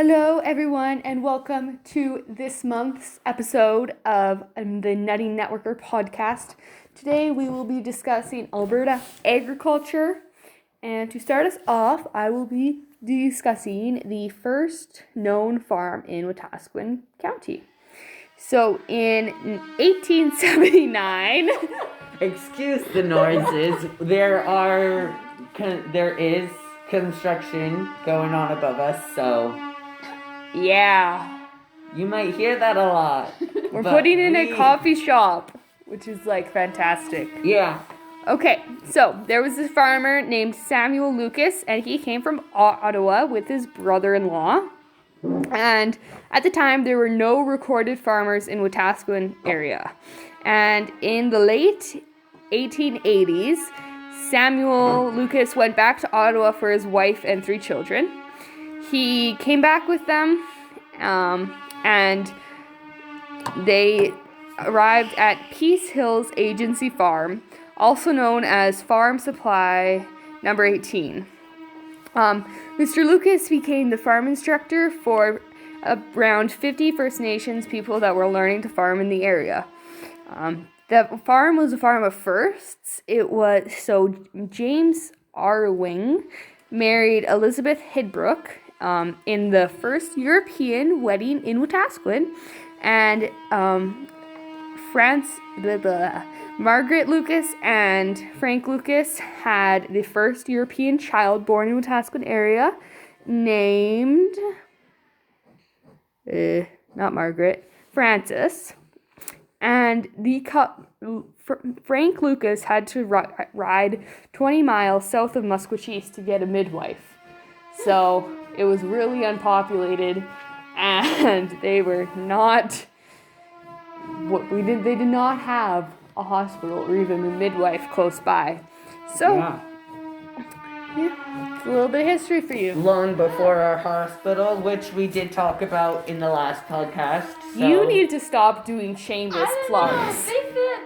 Hello, everyone, and welcome to this month's episode of the Nutty Networker podcast. Today, we will be discussing Alberta agriculture. And to start us off, I will be discussing the first known farm in Wetaskiwin County. So, in 1879... Excuse the noises. There is construction going on above us, so yeah, you might hear that a lot. we're putting in a coffee shop, which is like fantastic. Yeah. Okay, so there was this farmer named Samuel Lucas, and he came from Ottawa with his brother-in-law. And at the time, there were no recorded farmers in Wetaskiwin area. And in the late 1880s, Samuel Lucas went back to Ottawa for his wife and 3 children. He came back with them, and they arrived at Peace Hills Agency Farm, also known as Farm Supply Number 18. Mr. Lucas became the farm instructor for around 50 First Nations people that were learning to farm in the area. The farm was a farm of firsts. James Arwing married Elizabeth Hidbrook in the first European wedding in Wetaskiwin, and Margaret Lucas and Frank Lucas had the first European child born in Wetaskiwin area, named not Margaret, Francis. And Frank Lucas had to ride 20 miles south of Musqueam to get a midwife. So it was really unpopulated, and they were not. They did not have a hospital or even a midwife close by. So, yeah, it's a little bit of history for you. Long before our hospital, which we did talk about in the last podcast. So. You need to stop doing shameless plugs. They fit.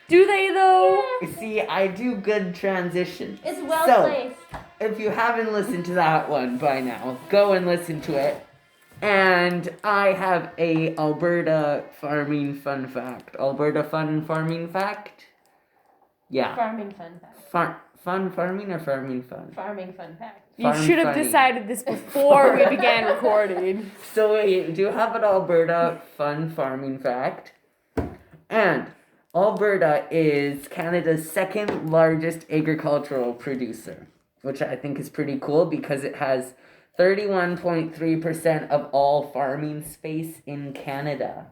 Do they though? Yeah. See, I do good transitions. It's well placed. If you haven't listened to that one by now, go and listen to it. And I have a Alberta farming fun fact. Alberta fun farming fact? Yeah. Farming fun fact. Fun farming or farming fun? Farming fun fact. You should have decided this before we began recording. So we do have an Alberta fun farming fact. And Alberta is Canada's second largest agricultural producer, which I think is pretty cool because it has 31.3% of all farming space in Canada.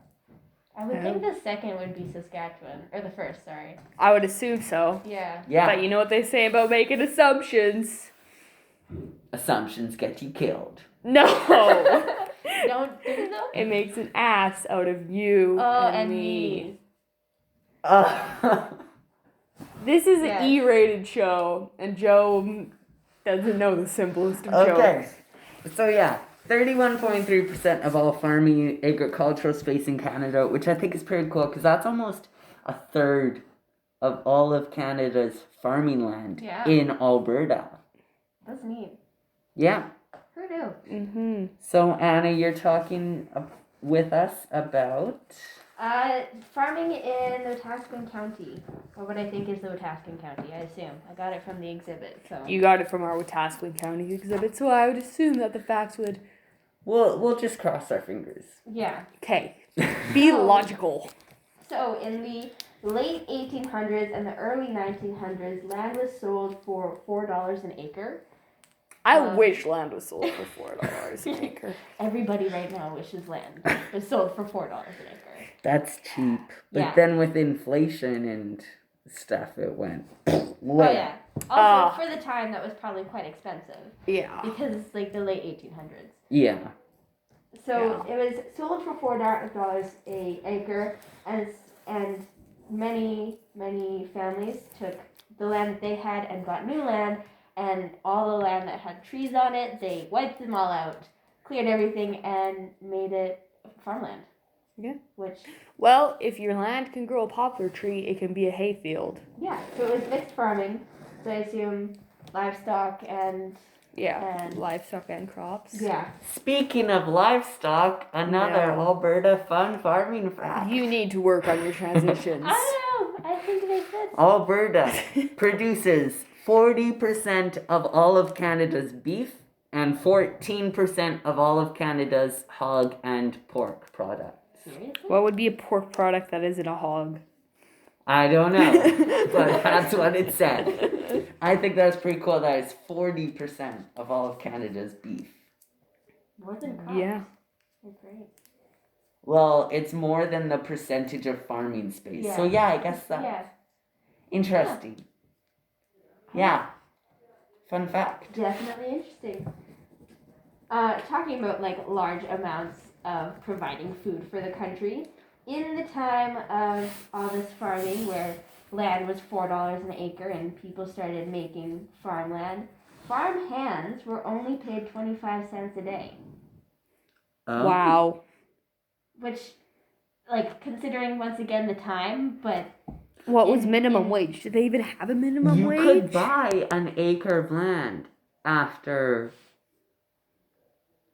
I would think the second would be Saskatchewan. Or the first, sorry. I would assume so. Yeah. But you know what they say about making assumptions? Assumptions get you killed. No! Don't do so? It makes an ass out of you and me. This is an E-rated show, and Joe doesn't know the simplest of jokes. So yeah, 31.3% of all farming agricultural space in Canada, which I think is pretty cool because that's almost a third of all of Canada's farming land in Alberta. That's neat. Yeah. Who knew? Mm-hmm. So Anna, you're talking with us about... farming in the Wetaskiwin County, or what I think is the Wetaskiwin County, I assume. I got it from the exhibit, so... You got it from our Wetaskiwin County exhibit, so I would assume that the facts would... We'll just cross our fingers. Yeah. Okay. Be logical. So, in the late 1800s and the early 1900s, land was sold for $4 an acre. I wish land was sold for $4 an acre. Everybody right now wishes land was sold for $4 an acre. That's cheap. But then with inflation and stuff, it went... Oh, yeah. Also, for the time, that was probably quite expensive. Yeah. Because it's like the late 1800s. Yeah. So it was sold for $4 an acre, and many families took the land that they had and got new land, and all the land that had trees on it, they wiped them all out, cleared everything, and made it farmland. Yeah. Which... Well, if your land can grow a poplar tree, it can be a hayfield. Yeah, so it was mixed farming, so I assume livestock and Yeah, And livestock and crops. yeah. Speaking of livestock, another No. Alberta fun farming fact. You need to work on your transitions. I don't know. I think they fit. Alberta produces 40% of all of Canada's beef and 14% of all of Canada's hog and pork products. Seriously? What would be a pork product that isn't a hog? I don't know, but that's what it said. I think that's pretty cool that it's 40% of all of Canada's beef. More than cows. Yeah. They're great. Well, it's more than the percentage of farming space. So yeah, I guess that's Yeah. interesting. Yeah. Fun fact. Definitely interesting. Talking about like large amounts of providing food for the country, in the time of all this farming where land was $4 an acre and people started making farmland, farm hands were only paid 25 cents a day. Wow. Which, like, considering once again the time, but What was minimum wage? Did they even have a minimum You wage? could buy an acre of land after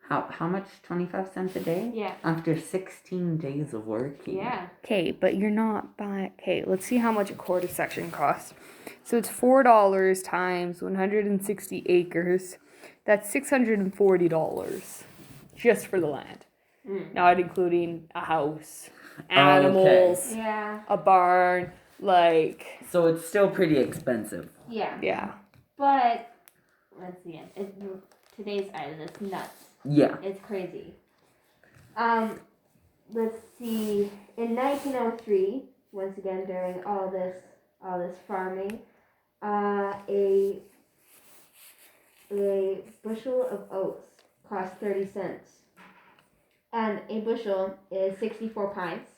how much? 25 cents a day? yeah. After 16 days of working. Yeah. Okay, but you're not buying. Okay, let's see how much a quarter section costs. So it's $4 times 160 acres. That's $640 just for the land. Not including a house, animals, Yeah. a barn, like. So it's still pretty expensive. Yeah. Yeah. But, let's see, today's item is nuts. Yeah. It's crazy. Let's see. In 1903, once again during all this farming, a bushel of oats cost 30 cents, and a bushel is 64 pints,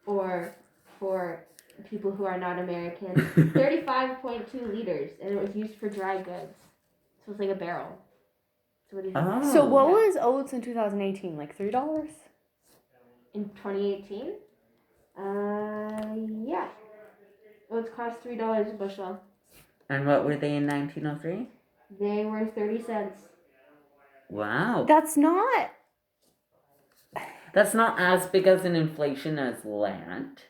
or for people who are not American, 35.2 liters, and it was used for dry goods. So it's like a barrel. So what do you think? Oh. So what was oats in 2018? Like $3? In 2018? Yeah. Oats cost $3 a bushel. And what were they in 1903? They were 30 cents. Wow. That's not. That's not as big as an inflation as land.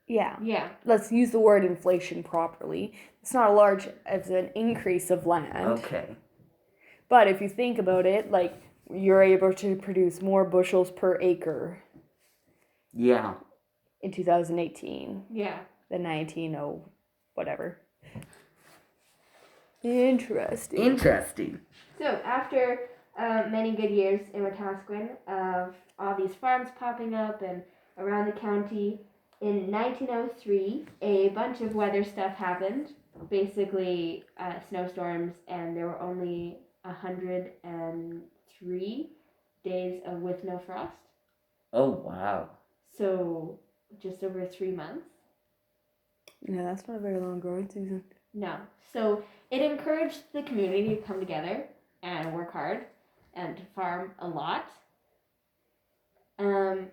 Yeah. Yeah. Let's use the word inflation properly. It's not a large as an increase of land. Okay. But if you think about it, like, you're able to produce more bushels per acre Yeah. in 2018 Yeah. than 1900 whatever. Interesting. Interesting. So after many good years in Wetaskiwin of all these farms popping up and around the county, in 1903, a bunch of weather stuff happened. Basically, snowstorms, and there were only 103 days with no frost. Oh, wow. So just over 3 months. Yeah, that's not a very long growing season. No. So it encouraged the community to come together and work hard and to farm a lot. So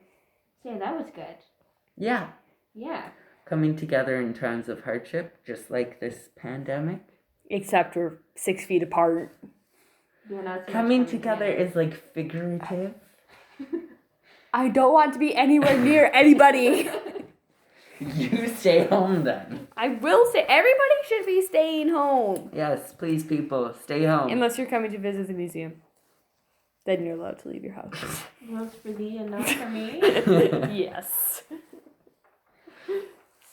yeah, that was good. Yeah. Yeah. Coming together in times of hardship, just like this pandemic. Except we're 6 feet apart. Yeah, not so much Coming fun, together yeah. is like figurative. I don't want to be anywhere near anybody. You stay home then. I will say everybody should be staying home. Yes, please, people, stay home. Unless you're coming to visit the museum. Then you're allowed to leave your house. Well, it's for thee and not for me. Yes.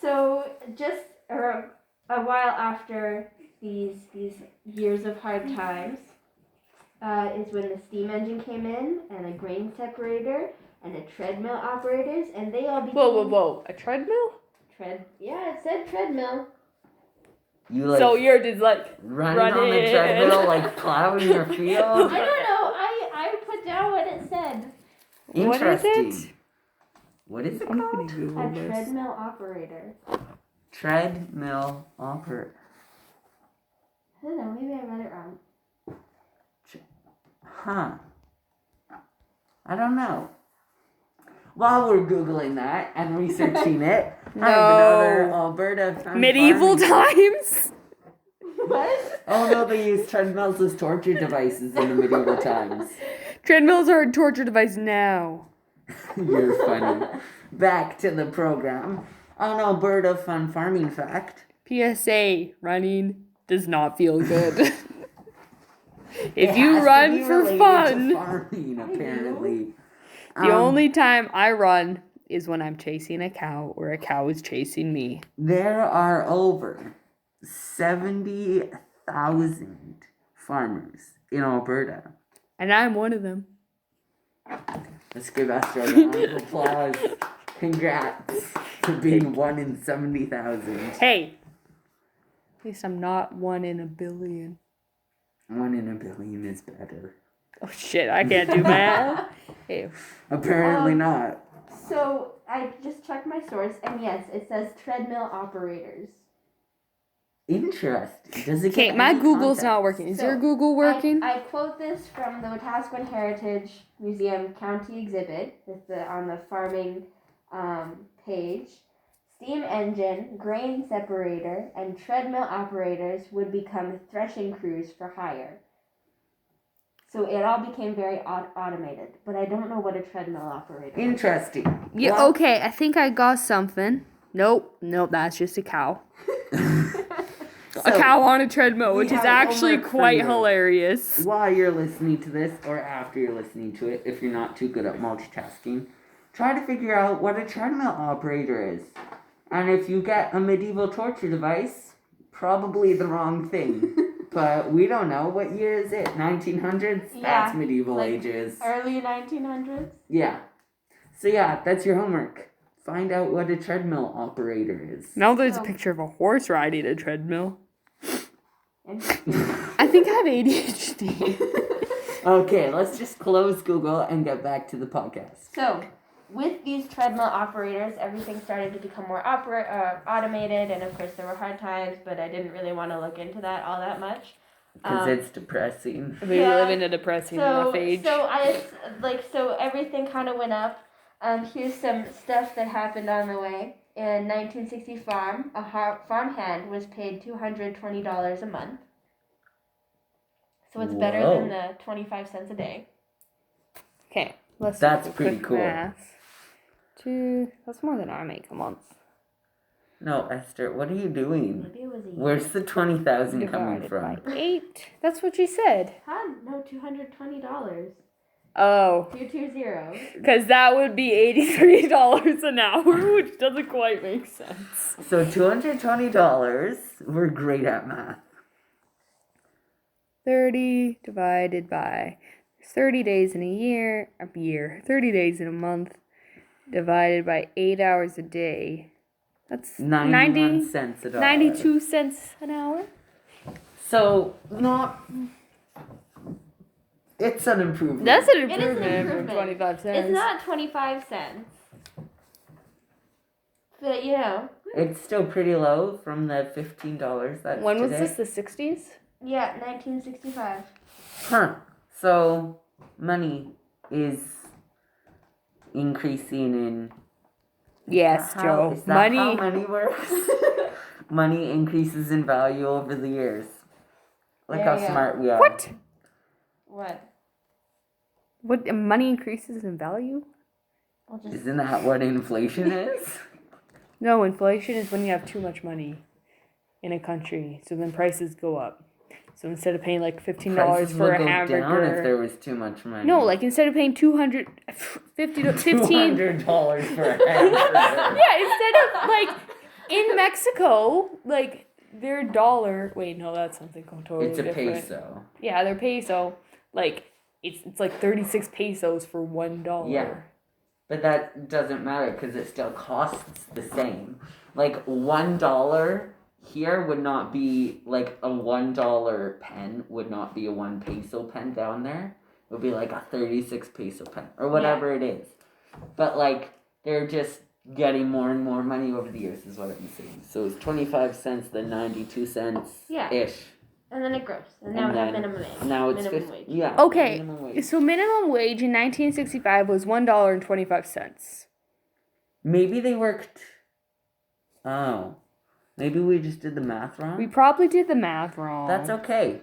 So just a while after these years of hard times is when the steam engine came in, and a grain separator, and a treadmill operators, and they all became... Whoa. A treadmill? Yeah, it said treadmill. You like So you're just like running on the treadmill, like plowing your field. I don't know. I put down what it said. Interesting. What is it? What is it I'm called? gonna Google A this. treadmill operator. Treadmill operator. I don't know. Maybe I read it wrong. Huh. I don't know. While we're Googling that and researching it, I have another Alberta fun Medieval farming. times? What? Oh no, they used treadmills as torture devices in the medieval times. Treadmills are a torture device now. You're funny. Back to the program. On Alberta fun farming fact. PSA, running does not feel good. It If you has to run be for related to fun, farming, apparently. the only time I run is when I'm chasing a cow or a cow is chasing me. There are over 70,000 farmers in Alberta. And I'm one of them. Let's give Esther a round of applause. Congrats for being 1 in 70,000. Hey, at least I'm not 1 in a billion. 1 in a billion is better. Oh shit, I can't do math. Ew. Apparently not. So I just checked my source, and yes, it says treadmill operators. Interesting. Does it Okay, get my any Google's context? not working. Is So, your Google working? I quote this from the Wetaskiwin Heritage Museum County Exhibit on the farming page. Steam engine, grain separator, and treadmill operators would become threshing crews for hire. So it all became very automated, but I don't know what a treadmill operator is. Interesting. Yeah, Well, okay, I think I got something. Nope, that's just a cow. A so, cow on a treadmill, which we is have actually homework for quite you. hilarious. While you're listening to this, or after you're listening to it, if you're not too good at multitasking, try to figure out what a treadmill operator is. And if you get a medieval torture device, probably the wrong thing. But we don't know. What year is it? 1900s? Yeah, That's medieval like ages. Early 1900s? Yeah. So yeah, that's your homework. Find out what a treadmill operator is. Now there's a Oh. picture of a horse riding a treadmill. Interesting. I think I have ADHD. Okay, let's just close Google and get back to the podcast. So, with these treadmill operators, everything started to become more automated, and of course there were hard times, but I didn't really want to look into that all that much. Because it's depressing. We Yeah. live in a depressing enough age. So everything kind of went up. Here's some stuff that happened on the way. In 1960 a farmhand was paid $220 a month. So it's better Whoa. than the 25 cents a day. Okay, let's That's do a pretty quick cool. math. That's more than I make a month. No, Esther, what are you doing? Maybe it was a year. Where's the 20,000 coming Divided from? by 8. That's what she said. Huh? No, $220. Oh, 220. because that would be $83 an hour, which doesn't quite make sense. So $220. We're great at math. 30 divided by 30 days in a year, 30 days in a month, divided by 8 hours a day. That's 91 cents a dollar. 92 cents an hour. So, not... It's an improvement. That's an It is an improvement from improvement. 25 cents. It's not 25 cents. But, you know. It's still pretty low from the $15 that's When was today. this, the 60s? Yeah, 1965. Huh. So, money is increasing in... Yes, How- Joe. Is that Money. how money works? Money increases in value over the years. Look There how you go. smart we are. What? What? What? Money increases in value? I'll just. Isn't that what inflation is? No, inflation is when you have too much money in a country, so then prices go up. So instead of paying like $15 Prices for would a go hamburger, down if there was too much money. no, like instead of paying $15, $200 for a hamburger. yeah, instead of like in Mexico, like their dollar. Wait, no, that's something totally It's a different. peso. Yeah, their peso, like it's like 36 pesos for $1. Yeah. But that doesn't matter because it still costs the same. Like $1 here would not be like a $1 pen would not be a 1 peso pen down there. It would be like a 36 peso pen or whatever it is. But like they're just getting more and more money over the years is what I'm saying. So it's 25 cents, then 92 cents ish. And then it grows. And now we have minimum wage. Now it's minimum 50. wage. Yeah. Okay, minimum wage. so minimum wage in 1965 was $1.25. Maybe they worked. Oh. Maybe we just did the math wrong. We probably did the math wrong. That's okay.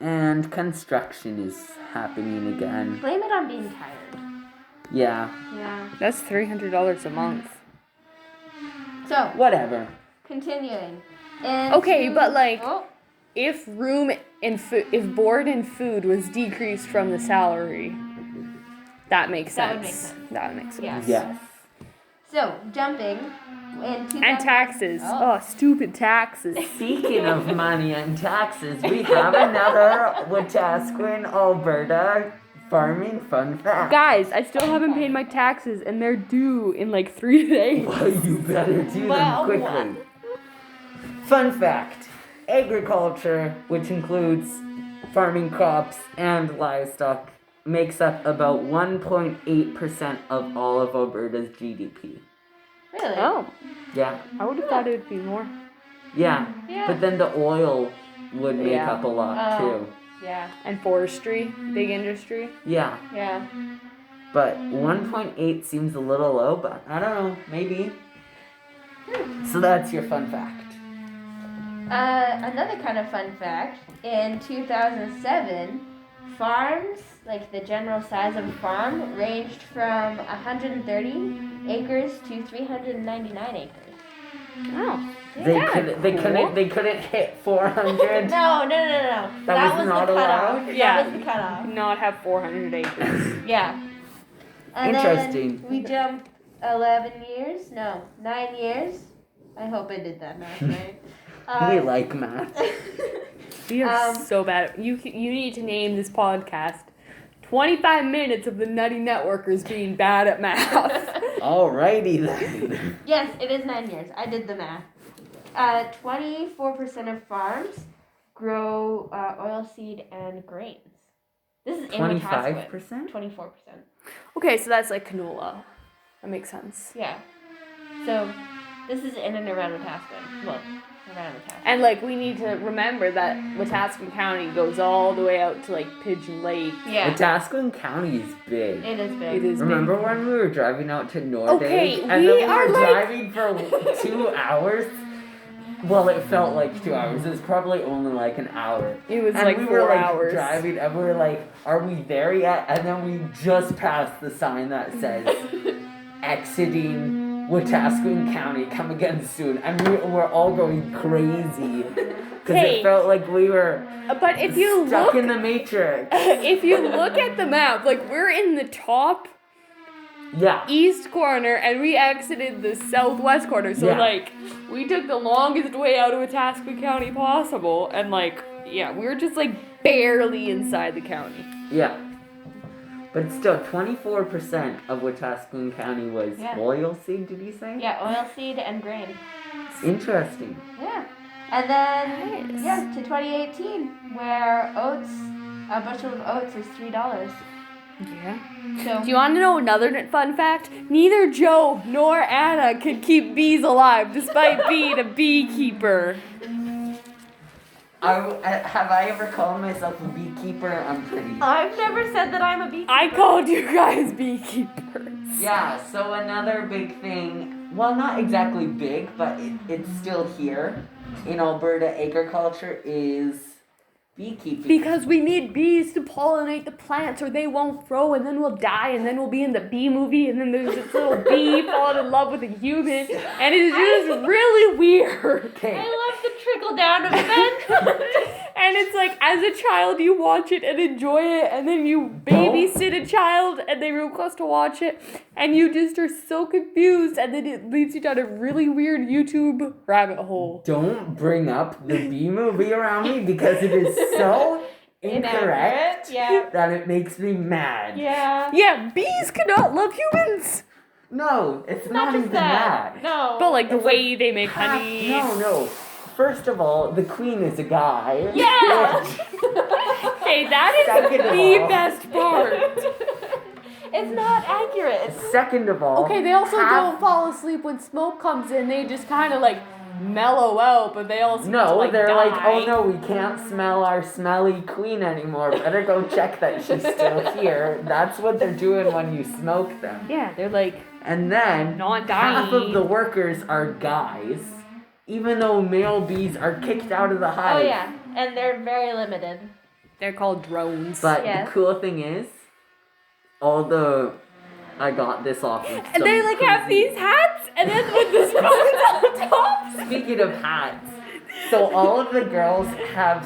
And construction is happening again. Blame it on being tired. Yeah. Yeah. That's $300 a month. So, Whatever. continuing. And Okay, but like, oh, if room and if board and food was decreased from the salary, that makes sense. That would make sense. That would make sense. Yeah. Yes. so jumping in 2000. And taxes. Oh. Oh, stupid taxes. Speaking of money and taxes, we have another Wetaskiwin, Alberta farming fun fact. Guys, I still haven't paid my taxes, and they're due in like 3 days. Well, you better do Well, them quickly. Fun fact. Agriculture, which includes farming crops and livestock, makes up about 1.8% of all of Alberta's GDP. Really? Oh, Yeah. I would have thought it would be more. Yeah. Yeah. But then the oil would make Yeah. up a lot Oh. too. Yeah. And forestry, big industry. Yeah. Yeah. But 1.8 seems a little low, but I don't know, maybe. So that's your fun fact. Another kind of fun fact, in 2007, farms, like the general size of a farm, ranged from 130 acres to 399 acres. Oh, They couldn't hit 400. No. That was not the cutoff. allowed? Yeah. That was the cutoff. not have 400 acres. Yeah. And Interesting. Then we jumped 11 years? No, 9 years. I hope I did that math right. We like math. We are so bad. You need to name this podcast 25 minutes of the Nutty Networkers being bad at math. Alrighty then. Yes, it is 9 years. I did the math. 24% of farms grow oilseed and grains. This is in Wetaskiwin. 25%? 24%. Okay, so that's like canola. That makes sense. Yeah. So this is in and around Wetaskiwin. Well, around Wetaskiwin. And like we need to remember that Wetaskiwin County goes all the way out to like Pigeon Lake. Yeah, Wetaskiwin County is big. it is big. It is Remember when we were driving out to Norday? Okay, and we then we are were like- driving for 2 hours? Well, it felt like 2 hours. It was probably only like an hour. It was And like we 4 were like hours. driving and we were like, are we there yet? And then we just passed the sign that says exiting Wetaskiwin County, come again soon. And we were all going crazy. Because Hey. it felt like we were But if you stuck look in the Matrix. if you look at the map, like we're in the top Yeah. east corner and we exited the southwest corner. So Yeah. like we took the longest way out of Wetaskiwin County possible, and like yeah, we were just like barely inside the county. Yeah. But still, 24% of Wetaskiwin County was Yeah. oilseed, did you say? Yeah, oilseed and grain. Interesting. Yeah. And then, Nice. yeah, to 2018, where oats, a bushel of oats is $3. Yeah. So, Do you want to know another fun fact? Neither Joe nor Anna could keep bees alive despite being a beekeeper. Have I ever called myself a beekeeper? I'm pretty. I've never said that I'm a beekeeper. I called you guys beekeepers. Yeah, so another big thing, well, not exactly big, but it's still here in Alberta agriculture is beekeeping. Because we need bees to pollinate the plants or they won't grow and then we'll die and then we'll be in the bee movie and then there's this little bee falling in love with a human and it's just really weird. Okay. I love the trickle down of events. And it's like, as a child, you watch it and enjoy it, and then you babysit a child and they request to watch it, and you just are so confused, and then it leads you down a really weird YouTube rabbit hole. Don't bring up the bee movie around me because it is so incorrect Yeah. that it makes me mad. Yeah. Yeah, bees cannot love humans, No, it's not just even that. No. but like the It's way they make Half- honey. No. First of all, the queen is a guy. Yeah. Okay, that is Second of the all- best part. It's not accurate. Second of all, Okay, they also half- don't fall asleep when smoke comes in. They just kind of like mellow out, but they also No, like, they're die. like, oh no, we can't smell our smelly queen anymore. Better go check that she's still here. That's what they're doing when you smoke them. Yeah, they're like And then not half dying. of the workers are guys. even though male bees are kicked out of the Oh hive. yeah, and they're very limited. They're called drones. But Yes. the cool thing is, I got this off of And they like have these hats, and then with the drones on top. Speaking of hats, so all of the girls have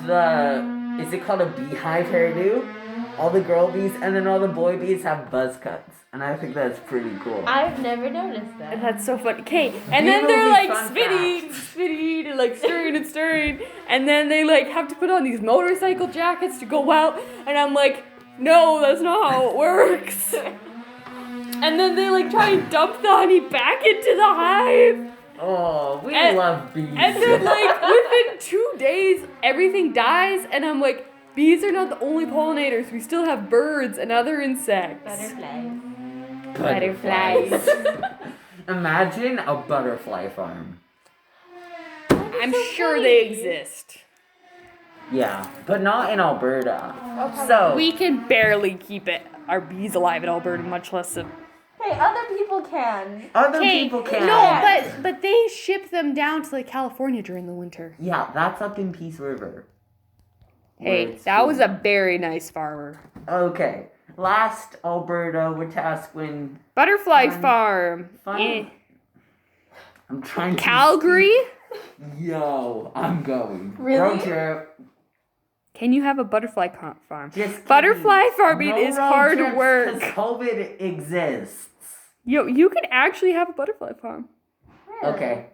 is it called a beehive hairdo? All the girl bees, and then all the boy bees have buzz cuts. And I think that's pretty cool. I've never noticed that. That's so funny. Okay, and Bee then they're movie like fun spinning, and like stirring, and then they like have to put on these motorcycle jackets to go out, and I'm like, no, that's not how it works. And then they like try and dump the honey back into the hive. Oh, we love bees. And then like within 2 days, everything dies, and I'm like, bees are not the only pollinators. We still have birds and other insects. Butterflies. Imagine a butterfly farm. I'm sure they exist. Yeah, but not in Alberta. Okay. So We can barely keep our bees alive in Alberta, much less a... Hey, other people can. other people can. No, but they ship them down to like California during the winter. Yeah, that's up in Peace River. where Hey, it's that was cool. a very nice farmer. Okay. Last Alberta Wetaskiwin Butterfly Fun. farm. Fun. Eh. I'm trying to Calgary? Yo, I'm going. Really? Road trip. Can you have a butterfly farm? Just Butterfly kidding. farming No is road hard trips work. 'cause COVID exists. Yo, you can actually have a butterfly farm. Really? Okay.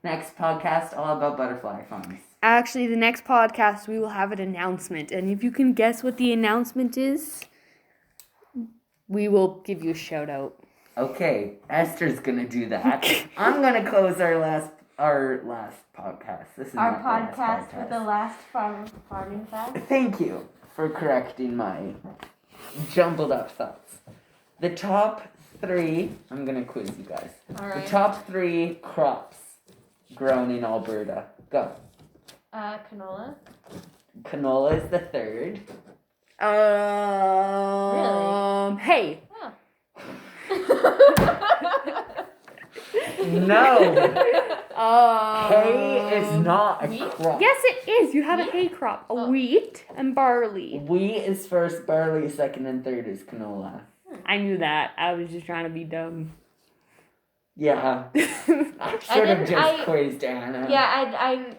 Next podcast all about butterfly farms. Actually, the next podcast we will have an announcement, and if you can guess what the announcement is, we will give you a shout out. Okay, Esther's gonna do that. I'm gonna close our last podcast. This is Our not the last podcast with the last farming fact. Thank you for correcting my jumbled up thoughts. The top 3, I'm gonna quiz you guys. All right. The top 3 crops grown in Alberta. Go. Canola. Canola is the 3rd. Hey. No, hay is not a Wheat? crop. Yes, it is. You have a hay crop, a wheat and barley. Wheat is first, barley is second, and third is canola. I knew that. I was just trying to be dumb. Yeah, I should have just quizzed Anna. Yeah,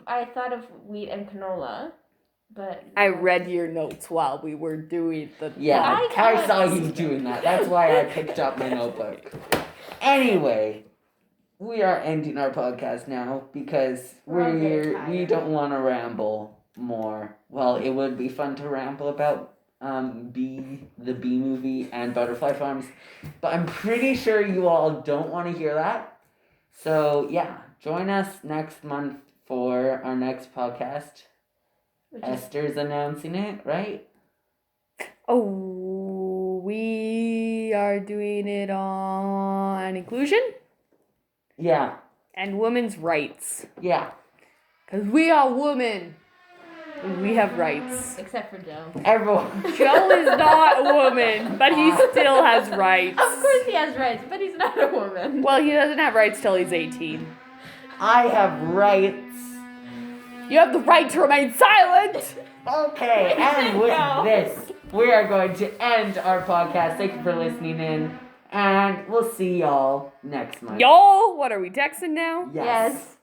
I thought of wheat and canola, but I read your notes while we were doing the Yeah, I I saw you doing that. That's why I picked up my notebook. Anyway, we are ending our podcast now because We're all very we tired. don't want to ramble more. Well, it would be fun to ramble about the bee movie and butterfly farms, but I'm pretty sure you all don't want to hear that. So yeah, join us next month for our next podcast. which is Esther's announcing it, right? Oh, we are doing it on inclusion Yeah, and women's rights. yeah. Because we are women. And we have rights. except for Joe. Everyone. Joe is not a woman, but he still has rights. Of course he has rights, but he's not a woman. Well, he doesn't have rights till he's 18. I have rights. You have the right to remain silent. Okay, and with No. this, we are going to end our podcast. Thank you for listening in, and we'll see y'all next month. Y'all, what are we texting now? Yes. Yes.